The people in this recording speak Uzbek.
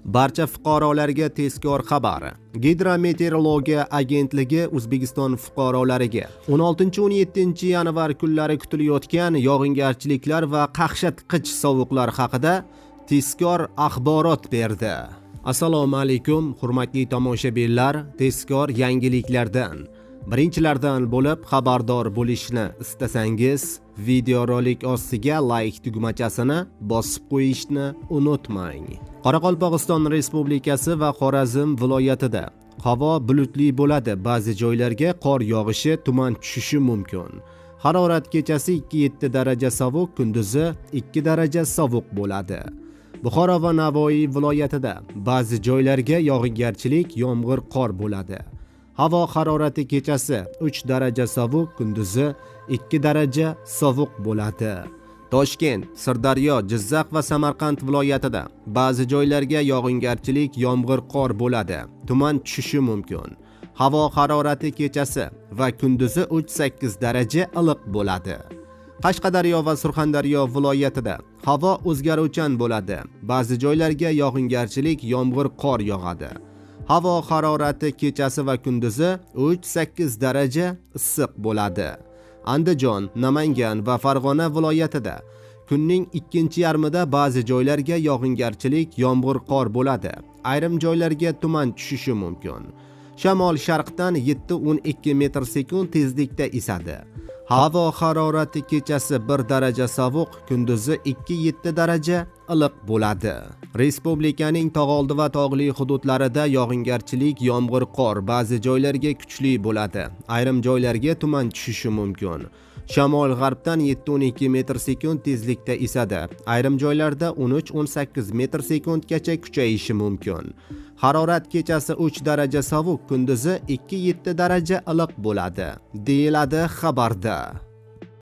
Barcha fuqarolarga tezkor xabar. Gidrometeorologiya agentligi O'zbekiston fuqarolariga 16-17 yanvar kunlari kutilayotgan yog'ingarchiliklar va qaqshatqich sovuqlar haqida tezkor axborot berdi. Assalomu alaykum, hurmatli tomoshabinlar, tezkor yangiliklardan birinchilardan bo'lib xabardor bo'lishni istasangiz, videorolik ostiga like tugmachasini bosib qo'yishni unutmang. Qoraqalpog'iston Respublikasi va Xorazm viloyatida havo bulutli bo'ladi, ba'zi joylarga qor yog'ishi, tuman tushishi mumkin. Harorat kechasi 2-7 daraja sovuq, kunduzi 2 daraja sovuq bo'ladi. Buxoro va Navoiy viloyatida ba'zi joylarga yog'ingarchilik, yomg'ir, qor bo'ladi. Havo harorati kechasi 3 daraja sovuq, kunduzi 2 daraja sovuq bo'ladi. Toshkent, Sirdaryo, Jizzax va Samarqand viloyatida ba'zi joylarga yog'ingarchilik, yomg'ir, qor bo'ladi. Tuman tushishi mumkin. Havo harorati kechasi va kunduzi 3-8 daraja iliq bo'ladi. Qashqadaryo va Surxondaryo viloyatida havo o'zgaruvchan bo'ladi. Ba'zi joylarga yog'ingarchilik, yomg'ir, qor yog'adi. Havo harorati kechasi va kunduzi 3-8 daraja issiq bo'ladi. Andijon, Namangan va Farg'ona viloyatida kunning ikkinchi yarmida ba'zi joylarga yog'ingarchilik, yomg'ir, qor bo'ladi. Ayrim joylarga tuman tushishi mumkin. Shamol sharqdan 7-12 metr/sekund tezlikda esadi. Havo harorati kechasi 1 daraja sovuq, kunduzi 2-7 daraja iliq bo'ladi. Respublikaning tog'oldi va tog'li hududlarida yog'ingarchilik, yomg'ir, qor ba'zi joylarga kuchli bo'ladi. Ayrim joylarga tuman tushishi mumkin. Shamol g'arbdan 7-12 metr/sekund tezlikda esadi. Ayrim joylarda 13-18 metr/sekundgacha kuchayishi mumkin. Harorat kechasi 3 daraja sovuq, kunduzi 2-7 daraja iliq bo'ladi, deyiladi xabarda.